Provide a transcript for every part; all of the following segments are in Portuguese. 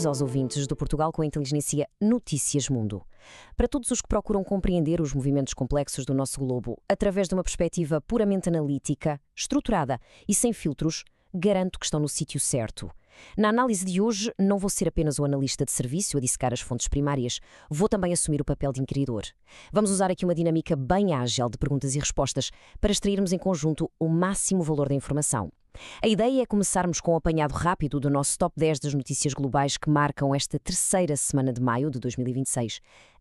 aos ouvintes do Portugal com a Inteligência Notícias Mundo. Para todos os que procuram compreender os movimentos complexos do nosso globo através de uma perspectiva puramente analítica, estruturada e sem filtros, garanto que estão no sítio certo. Na análise de hoje, não vou ser apenas o analista de serviço a dissecar as fontes primárias, vou também assumir o papel de inquiridor. Vamos usar aqui uma dinâmica bem ágil de perguntas e respostas para extrairmos em conjunto o máximo valor da informação. A ideia é começarmos com um apanhado rápido do nosso top 10 das notícias globais que marcam esta terceira semana de maio de 2026,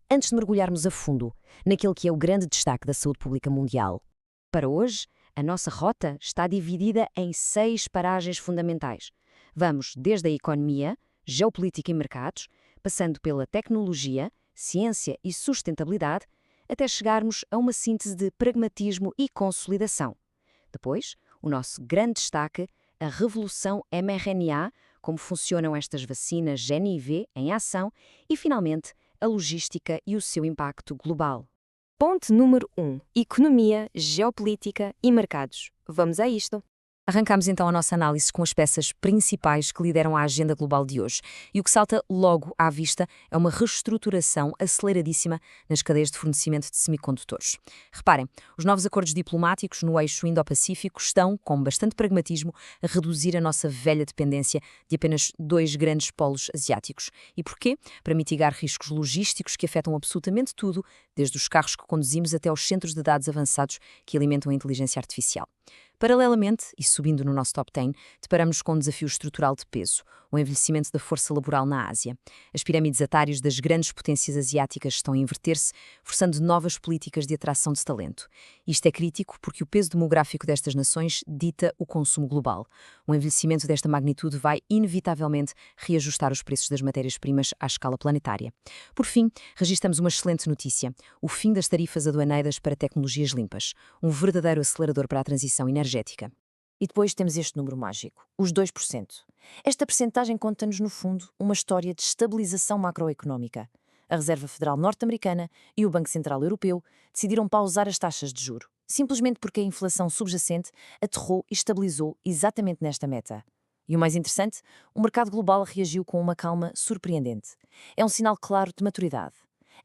antes de mergulharmos a fundo naquele que é o grande destaque da saúde pública mundial. Para hoje, a nossa rota está dividida em 6 paragens fundamentais. Vamos desde a economia, geopolítica e mercados, passando pela tecnologia, ciência e sustentabilidade, até chegarmos a uma síntese de pragmatismo e consolidação. Depois, o nosso grande destaque, a revolução mRNA, como funcionam estas vacinas GenIV em ação e, finalmente, a logística e o seu impacto global. Ponto número 1. Economia, geopolítica e mercados. Vamos a isto. Arrancamos então a nossa análise com as peças principais que lideram a agenda global de hoje. E o que salta logo à vista é uma reestruturação aceleradíssima nas cadeias de fornecimento de semicondutores. Reparem, os novos acordos diplomáticos no eixo Indo-Pacífico estão, com bastante pragmatismo, a reduzir a nossa velha dependência de apenas 2 grandes polos asiáticos. E porquê? Para mitigar riscos logísticos que afetam absolutamente tudo, desde os carros que conduzimos até aos centros de dados avançados que alimentam a inteligência artificial. Paralelamente, e subindo no nosso top 10, deparamos com um desafio estrutural de peso, o envelhecimento da força laboral na Ásia. As pirâmides etárias das grandes potências asiáticas estão a inverter-se, forçando novas políticas de atração de talento. Isto é crítico porque o peso demográfico destas nações dita o consumo global. O envelhecimento desta magnitude vai, inevitavelmente, reajustar os preços das matérias-primas à escala planetária. Por fim, registramos uma excelente notícia: o fim das tarifas aduaneiras para tecnologias limpas, um verdadeiro acelerador para a transição energética. E depois temos este número mágico, os 2%. Esta percentagem conta-nos, no fundo, uma história de estabilização macroeconómica. A Reserva Federal Norte-Americana e o Banco Central Europeu decidiram pausar as taxas de juro, simplesmente porque a inflação subjacente aterrou e estabilizou exatamente nesta meta. E o mais interessante, o mercado global reagiu com uma calma surpreendente. É um sinal claro de maturidade.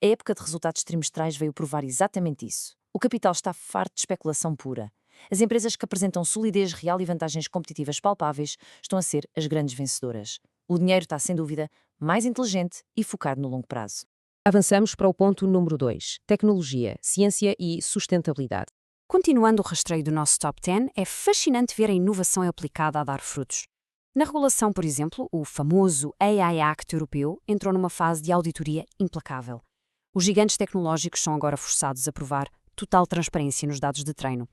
A época de resultados trimestrais veio provar exatamente isso. O capital está farto de especulação pura. As empresas que apresentam solidez real e vantagens competitivas palpáveis estão a ser as grandes vencedoras. O dinheiro está, sem dúvida, mais inteligente e focado no longo prazo. Avançamos para o ponto número 2, tecnologia, ciência e sustentabilidade. Continuando o rastreio do nosso top 10, é fascinante ver a inovação aplicada a dar frutos. Na regulação, por exemplo, o famoso AI Act europeu entrou numa fase de auditoria implacável. Os gigantes tecnológicos são agora forçados a provar total transparência nos dados de treino.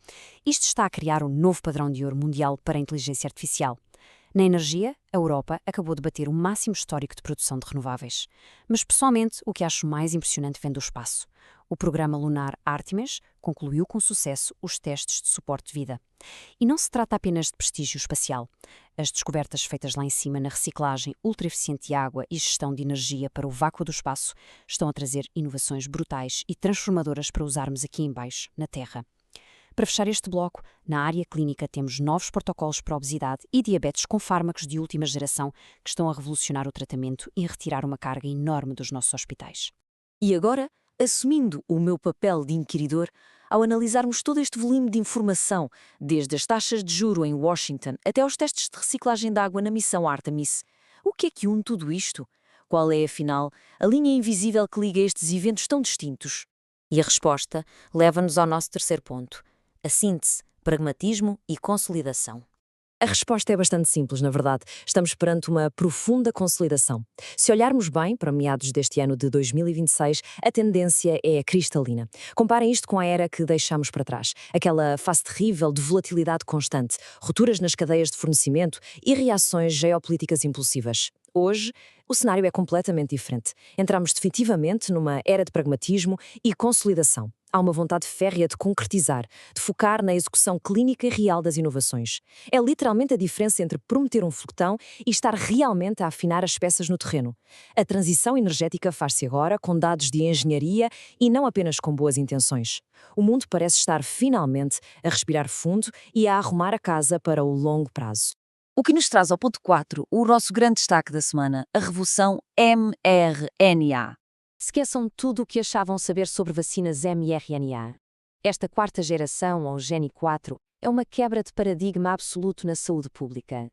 Isto está a criar um novo padrão de ouro mundial para a inteligência artificial. Na energia, a Europa acabou de bater o máximo histórico de produção de renováveis. Mas, pessoalmente, o que acho mais impressionante vem do espaço. O programa lunar Artemis concluiu com sucesso os testes de suporte de vida. E não se trata apenas de prestígio espacial. As descobertas feitas lá em cima na reciclagem ultra-eficiente de água e gestão de energia para o vácuo do espaço estão a trazer inovações brutais e transformadoras para usarmos aqui em baixo, na Terra. Para fechar este bloco, na área clínica temos novos protocolos para obesidade e diabetes com fármacos de última geração que estão a revolucionar o tratamento e a retirar uma carga enorme dos nossos hospitais. E agora, assumindo o meu papel de inquiridor, ao analisarmos todo este volume de informação, desde as taxas de juro em Washington até aos testes de reciclagem de água na missão Artemis, o que é que une tudo isto? Qual é, afinal, a linha invisível que liga estes eventos tão distintos? E a resposta leva-nos ao nosso terceiro ponto: a síntese, pragmatismo e consolidação. A resposta é bastante simples, na verdade. Estamos perante uma profunda consolidação. Se olharmos bem para meados deste ano de 2026, a tendência é cristalina. Comparem isto com a era que deixamos para trás. Aquela fase terrível de volatilidade constante, rupturas nas cadeias de fornecimento e reações geopolíticas impulsivas. Hoje, o cenário é completamente diferente. Entramos definitivamente numa era de pragmatismo e consolidação. Há uma vontade férrea de concretizar, de focar na execução clínica e real das inovações. É literalmente a diferença entre prometer um foguetão e estar realmente a afinar as peças no terreno. A transição energética faz-se agora com dados de engenharia e não apenas com boas intenções. O mundo parece estar finalmente a respirar fundo e a arrumar a casa para o longo prazo. O que nos traz ao ponto 4, o nosso grande destaque da semana, a revolução mRNA. Esqueçam tudo o que achavam saber sobre vacinas mRNA. Esta quarta geração, ou Gen 4, é uma quebra de paradigma absoluto na saúde pública.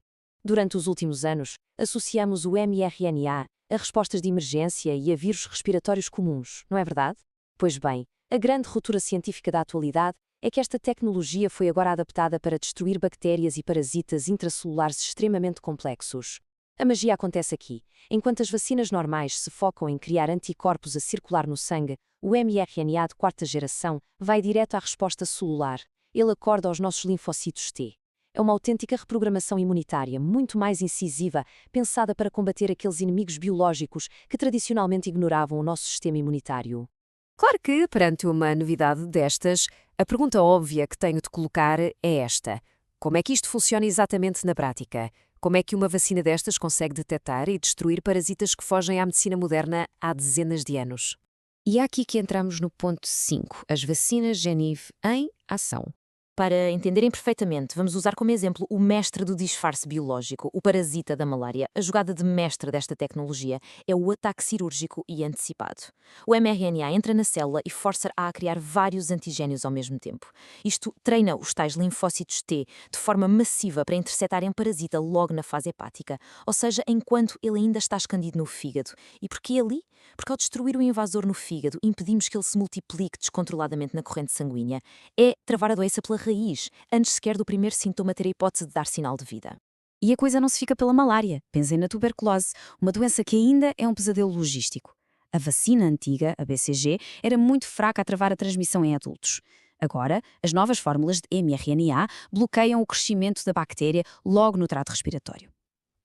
Durante os últimos anos, associamos o mRNA a respostas de emergência e a vírus respiratórios comuns, não é verdade? Pois bem, a grande ruptura científica da atualidade é que esta tecnologia foi agora adaptada para destruir bactérias e parasitas intracelulares extremamente complexos. A magia acontece aqui. Enquanto as vacinas normais se focam em criar anticorpos a circular no sangue, o mRNA de quarta geração vai direto à resposta celular. Ele acorda aos nossos linfócitos T. É uma autêntica reprogramação imunitária, muito mais incisiva, pensada para combater aqueles inimigos biológicos que tradicionalmente ignoravam o nosso sistema imunitário. Claro que, perante uma novidade destas, a pergunta óbvia que tenho de colocar é esta: como é que isto funciona exatamente na prática? Como é que uma vacina destas consegue detectar e destruir parasitas que fogem à medicina moderna há dezenas de anos? E é aqui que entramos no ponto 5, as vacinas Geniv em ação. Para entenderem perfeitamente, vamos usar como exemplo o mestre do disfarce biológico, o parasita da malária. A jogada de mestre desta tecnologia é o ataque cirúrgico e antecipado. O mRNA entra na célula e força-a a criar vários antigénios ao mesmo tempo. Isto treina os tais linfócitos T de forma massiva para interceptarem o parasita logo na fase hepática, ou seja, enquanto ele ainda está escondido no fígado. E porquê ali? Porque ao destruir o invasor no fígado, impedimos que ele se multiplique descontroladamente na corrente sanguínea. É travar a doença pela raiz, antes sequer do primeiro sintoma ter a hipótese de dar sinal de vida. E a coisa não se fica pela malária. Pensem na tuberculose, uma doença que ainda é um pesadelo logístico. A vacina antiga, a BCG, era muito fraca a travar a transmissão em adultos. Agora, as novas fórmulas de mRNA bloqueiam o crescimento da bactéria logo no trato respiratório.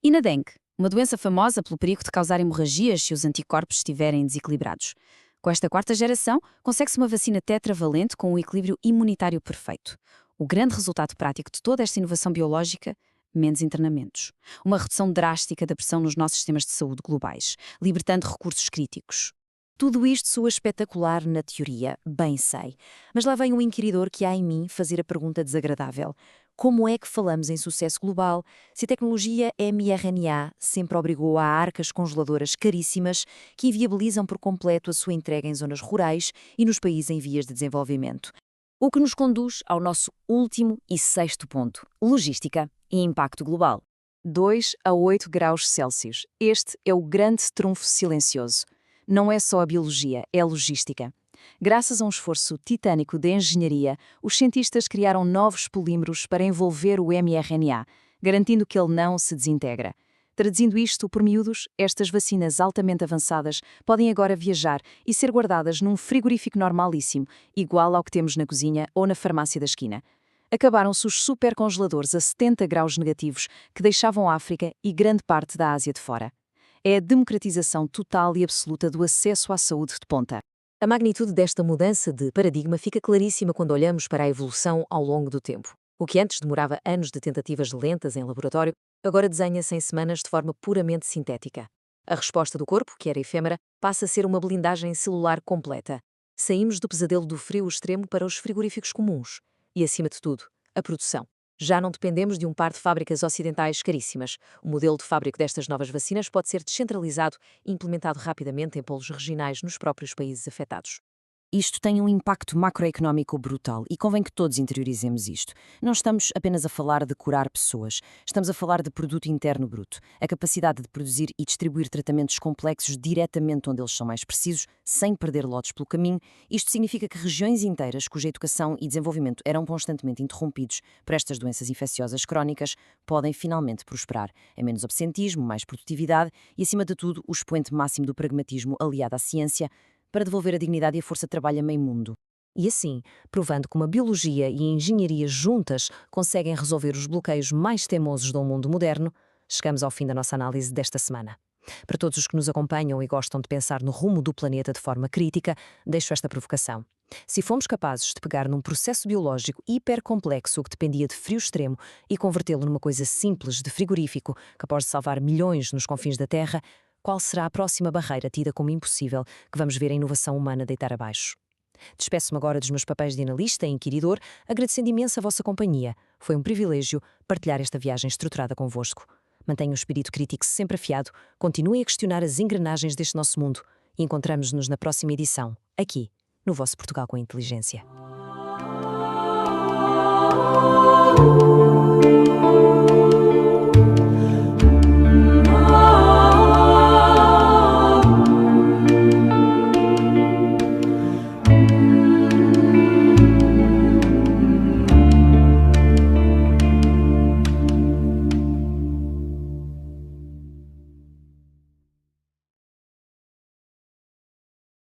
E na dengue, uma doença famosa pelo perigo de causar hemorragias se os anticorpos estiverem desequilibrados. Com esta quarta geração, consegue-se uma vacina tetravalente com um equilíbrio imunitário perfeito. O grande resultado prático de toda esta inovação biológica? Menos internamentos. Uma redução drástica da pressão nos nossos sistemas de saúde globais, libertando recursos críticos. Tudo isto soa espetacular na teoria, bem sei. Mas lá vem um inquiridor que há em mim fazer a pergunta desagradável. Como é que falamos em sucesso global se a tecnologia mRNA sempre obrigou a arcas congeladoras caríssimas que inviabilizam por completo a sua entrega em zonas rurais e nos países em vias de desenvolvimento? O que nos conduz ao nosso último e sexto ponto: logística e impacto global. 2 a 8 graus Celsius. Este é o grande trunfo silencioso. Não é só a biologia, é a logística. Graças a um esforço titânico de engenharia, os cientistas criaram novos polímeros para envolver o mRNA, garantindo que ele não se desintegra. Traduzindo isto por miúdos, estas vacinas altamente avançadas podem agora viajar e ser guardadas num frigorífico normalíssimo, igual ao que temos na cozinha ou na farmácia da esquina. Acabaram-se os supercongeladores a 70 graus negativos que deixavam a África e grande parte da Ásia de fora. É a democratização total e absoluta do acesso à saúde de ponta. A magnitude desta mudança de paradigma fica claríssima quando olhamos para a evolução ao longo do tempo. O que antes demorava anos de tentativas lentas em laboratório, agora desenha-se em semanas de forma puramente sintética. A resposta do corpo, que era efêmera, passa a ser uma blindagem celular completa. Saímos do pesadelo do frio extremo para os frigoríficos comuns. E, acima de tudo, a produção. Já não dependemos de um par de fábricas ocidentais caríssimas. O modelo de fábrica destas novas vacinas pode ser descentralizado e implementado rapidamente em polos regionais nos próprios países afetados. Isto tem um impacto macroeconómico brutal e convém que todos interiorizemos isto. Não estamos apenas a falar de curar pessoas, estamos a falar de produto interno bruto, a capacidade de produzir e distribuir tratamentos complexos diretamente onde eles são mais precisos, sem perder lotes pelo caminho. Isto significa que regiões inteiras, cuja educação e desenvolvimento eram constantemente interrompidos por estas doenças infecciosas crónicas, podem finalmente prosperar. É menos absentismo, mais produtividade e, acima de tudo, o expoente máximo do pragmatismo aliado à ciência, para devolver a dignidade e a força de trabalho a meio mundo. E assim, provando como a biologia e a engenharia juntas conseguem resolver os bloqueios mais teimosos do mundo moderno, chegamos ao fim da nossa análise desta semana. Para todos os que nos acompanham e gostam de pensar no rumo do planeta de forma crítica, deixo esta provocação. Se fomos capazes de pegar num processo biológico hipercomplexo que dependia de frio extremo e convertê-lo numa coisa simples de frigorífico, capaz de salvar milhões nos confins da Terra, qual será a próxima barreira tida como impossível que vamos ver a inovação humana deitar abaixo? Despeço-me agora dos meus papéis de analista e inquiridor, agradecendo imenso a vossa companhia. Foi um privilégio partilhar esta viagem estruturada convosco. Mantenha o espírito crítico sempre afiado, continue a questionar as engrenagens deste nosso mundo e encontramos-nos na próxima edição, aqui, no vosso Portugal com Inteligência.